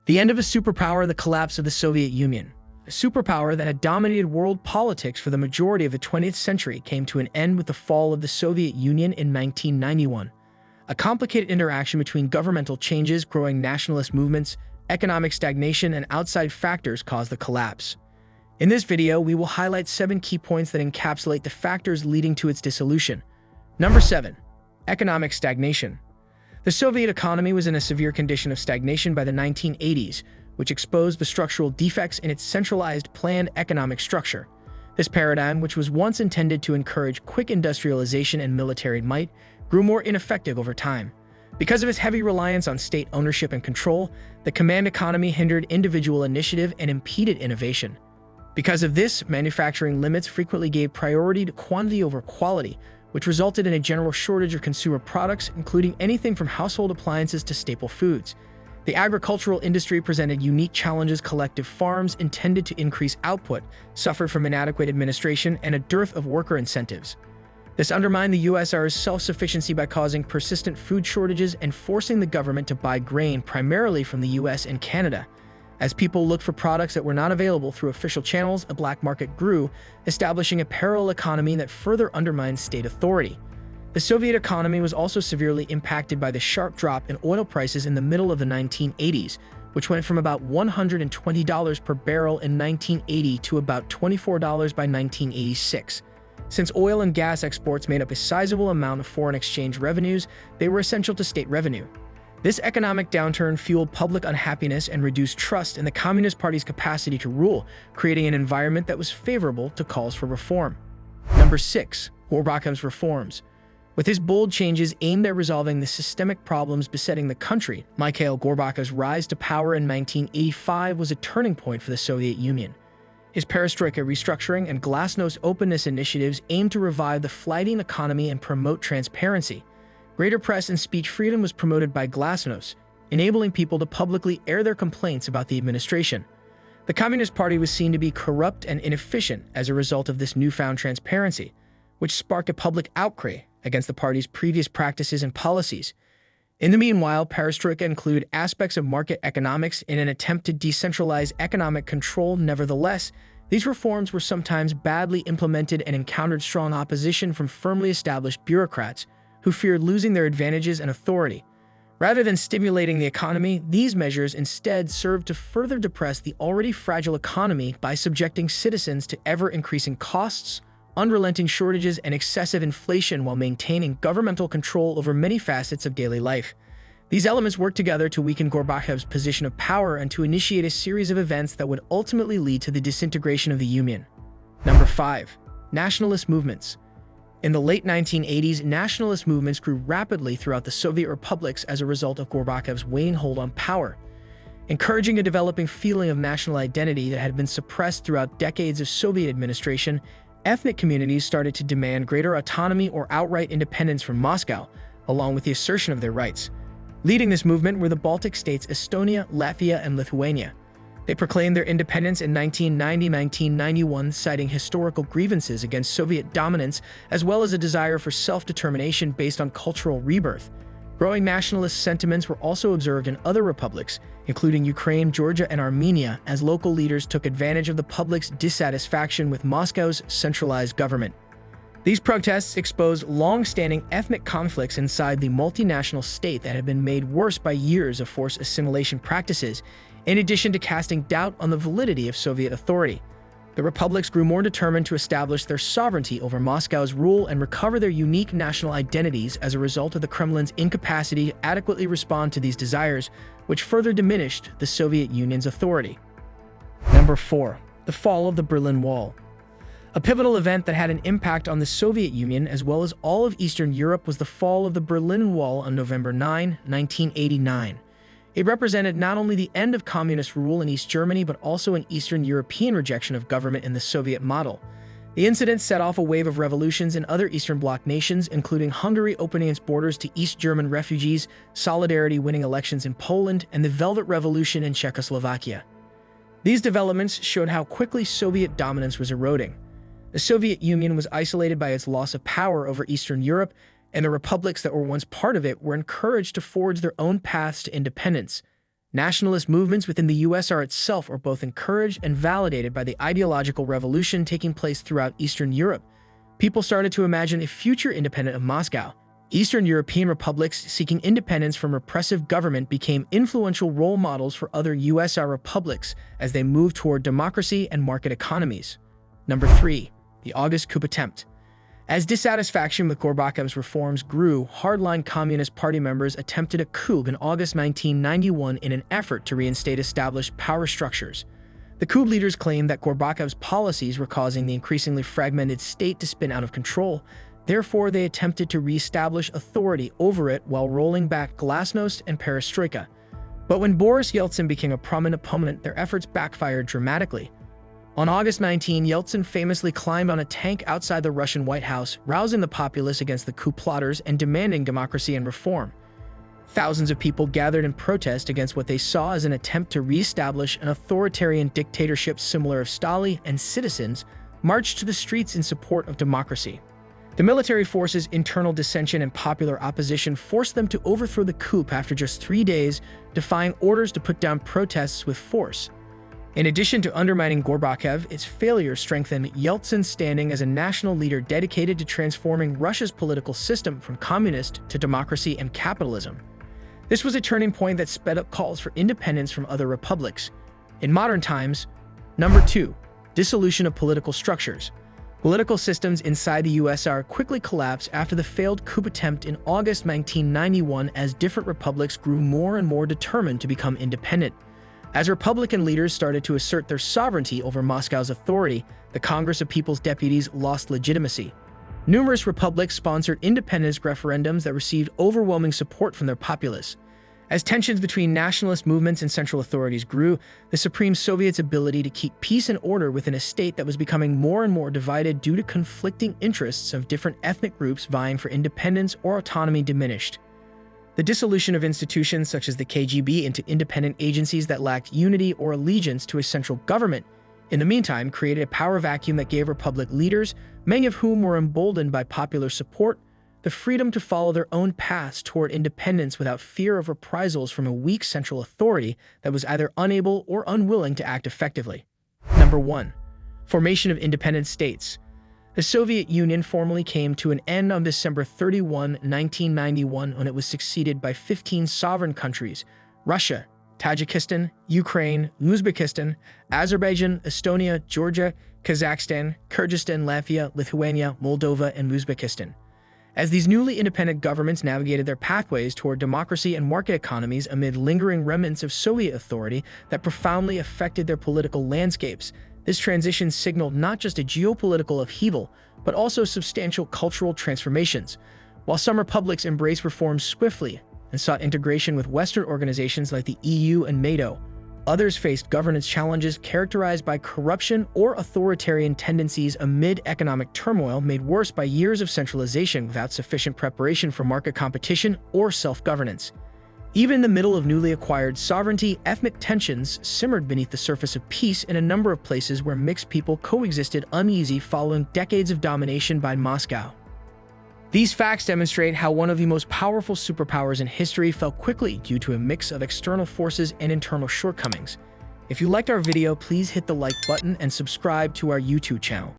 The end of a superpower, the collapse of the Soviet Union. A superpower that had dominated world politics for the majority of the 20th century came to an end with the fall of the Soviet Union in 1991. A complicated interaction between governmental changes, growing nationalist movements, economic stagnation, and outside factors caused the collapse. In this video, we will highlight 7 key points that encapsulate the factors leading to its dissolution. Number 7. Economic stagnation. The Soviet economy was in a severe condition of stagnation by the 1980s, which exposed the structural defects in its centralized, planned economic structure. This paradigm, which was once intended to encourage quick industrialization and military might, grew more ineffective over time. Because of its heavy reliance on state ownership and control, the command economy hindered individual initiative and impeded innovation. Because of this, manufacturing limits frequently gave priority to quantity over quality, which resulted in a general shortage of consumer products, including anything from household appliances to staple foods. The agricultural industry presented unique challenges. Collective farms intended to increase output suffered from inadequate administration and a dearth of worker incentives. This undermined the USSR's self-sufficiency by causing persistent food shortages and forcing the government to buy grain primarily from the US and Canada. As people looked for products that were not available through official channels, a black market grew, establishing a parallel economy that further undermined state authority. The Soviet economy was also severely impacted by the sharp drop in oil prices in the middle of the 1980s, which went from about $120 per barrel in 1980 to about $24 by 1986. Since oil and gas exports made up a sizable amount of foreign exchange revenues, they were essential to state revenue. This economic downturn fueled public unhappiness and reduced trust in the Communist Party's capacity to rule, creating an environment that was favorable to calls for reform. Number 6. Gorbachev's Reforms. With his bold changes aimed at resolving the systemic problems besetting the country, Mikhail Gorbachev's rise to power in 1985 was a turning point for the Soviet Union. His Perestroika restructuring and Glasnost openness initiatives aimed to revive the flagging economy and promote transparency. Greater press and speech freedom was promoted by Glasnost, enabling people to publicly air their complaints about the administration. The Communist Party was seen to be corrupt and inefficient as a result of this newfound transparency, which sparked a public outcry against the party's previous practices and policies. In the meanwhile, Perestroika included aspects of market economics in an attempt to decentralize economic control. Nevertheless, these reforms were sometimes badly implemented and encountered strong opposition from firmly established bureaucrats who feared losing their advantages and authority. Rather than stimulating the economy, these measures instead served to further depress the already fragile economy by subjecting citizens to ever-increasing costs, unrelenting shortages, and excessive inflation while maintaining governmental control over many facets of daily life. These elements worked together to weaken Gorbachev's position of power and to initiate a series of events that would ultimately lead to the disintegration of the Union. Number 5. Nationalist movements. In the late 1980s, nationalist movements grew rapidly throughout the Soviet republics as a result of Gorbachev's waning hold on power. Encouraging a developing feeling of national identity that had been suppressed throughout decades of Soviet administration, ethnic communities started to demand greater autonomy or outright independence from Moscow, along with the assertion of their rights. Leading this movement were the Baltic states Estonia, Latvia, and Lithuania. They proclaimed their independence in 1990-1991, citing historical grievances against Soviet dominance as well as a desire for self-determination based on cultural rebirth. Growing nationalist sentiments were also observed in other republics, including Ukraine, Georgia, and Armenia, as local leaders took advantage of the public's dissatisfaction with Moscow's centralized government. These protests exposed long-standing ethnic conflicts inside the multinational state that had been made worse by years of forced assimilation practices, in addition to casting doubt on the validity of Soviet authority. The republics grew more determined to establish their sovereignty over Moscow's rule and recover their unique national identities as a result of the Kremlin's incapacity to adequately respond to these desires, which further diminished the Soviet Union's authority. Number 4. The fall of the Berlin Wall. A pivotal event that had an impact on the Soviet Union as well as all of Eastern Europe was the fall of the Berlin Wall on November 9, 1989. It represented not only the end of communist rule in East Germany, but also an Eastern European rejection of government in the Soviet model. The incident set off a wave of revolutions in other Eastern Bloc nations, including Hungary opening its borders to East German refugees, Solidarity winning elections in Poland, and the Velvet Revolution in Czechoslovakia. These developments showed how quickly Soviet dominance was eroding. The Soviet Union was isolated by its loss of power over Eastern Europe, and the republics that were once part of it were encouraged to forge their own paths to independence. Nationalist movements within the USSR itself were both encouraged and validated by the ideological revolution taking place throughout Eastern Europe. People started to imagine a future independent of Moscow. Eastern European republics seeking independence from repressive government became influential role models for other USSR republics as they moved toward democracy and market economies. Number 3. The August coup attempt. As dissatisfaction with Gorbachev's reforms grew, hardline Communist Party members attempted a coup in August 1991 in an effort to reinstate established power structures. The coup leaders claimed that Gorbachev's policies were causing the increasingly fragmented state to spin out of control. Therefore, they attempted to re-establish authority over it while rolling back Glasnost and Perestroika. But when Boris Yeltsin became a prominent opponent, their efforts backfired dramatically. On August 19, Yeltsin famously climbed on a tank outside the Russian White House, rousing the populace against the coup plotters and demanding democracy and reform. Thousands of people gathered in protest against what they saw as an attempt to re-establish an authoritarian dictatorship similar to Stalin, and citizens marched to the streets in support of democracy. The military forces' internal dissension and popular opposition forced them to overthrow the coup after just 3 days, defying orders to put down protests with force. In addition to undermining Gorbachev, its failure strengthened Yeltsin's standing as a national leader dedicated to transforming Russia's political system from communist to democracy and capitalism. This was a turning point that sped up calls for independence from other republics. In modern times, Number 2. Dissolution of political structures. Political systems inside the USSR quickly collapsed after the failed coup attempt in August 1991 as different republics grew more and more determined to become independent. As Republican leaders started to assert their sovereignty over Moscow's authority, the Congress of People's Deputies lost legitimacy. Numerous republics sponsored independence referendums that received overwhelming support from their populace. As tensions between nationalist movements and central authorities grew, the Supreme Soviet's ability to keep peace and order within a state that was becoming more and more divided due to conflicting interests of different ethnic groups vying for independence or autonomy diminished. The dissolution of institutions such as the KGB into independent agencies that lacked unity or allegiance to a central government, in the meantime, created a power vacuum that gave republic leaders, many of whom were emboldened by popular support, the freedom to follow their own paths toward independence without fear of reprisals from a weak central authority that was either unable or unwilling to act effectively. Number 1. Formation of independent states. The Soviet Union formally came to an end on December 31, 1991, when it was succeeded by 15 sovereign countries: Russia, Tajikistan, Ukraine, Uzbekistan, Azerbaijan, Estonia, Georgia, Kazakhstan, Kyrgyzstan, Latvia, Lithuania, Moldova, and Uzbekistan. As these newly independent governments navigated their pathways toward democracy and market economies amid lingering remnants of Soviet authority that profoundly affected their political landscapes, this transition signaled not just a geopolitical upheaval, but also substantial cultural transformations. While some republics embraced reforms swiftly and sought integration with Western organizations like the EU and NATO, others faced governance challenges characterized by corruption or authoritarian tendencies amid economic turmoil made worse by years of centralization without sufficient preparation for market competition or self-governance. Even in the middle of newly acquired sovereignty, ethnic tensions simmered beneath the surface of peace in a number of places where mixed people coexisted uneasy following decades of domination by Moscow. These facts demonstrate how one of the most powerful superpowers in history fell quickly due to a mix of external forces and internal shortcomings. If you liked our video, please hit the like button and subscribe to our YouTube channel.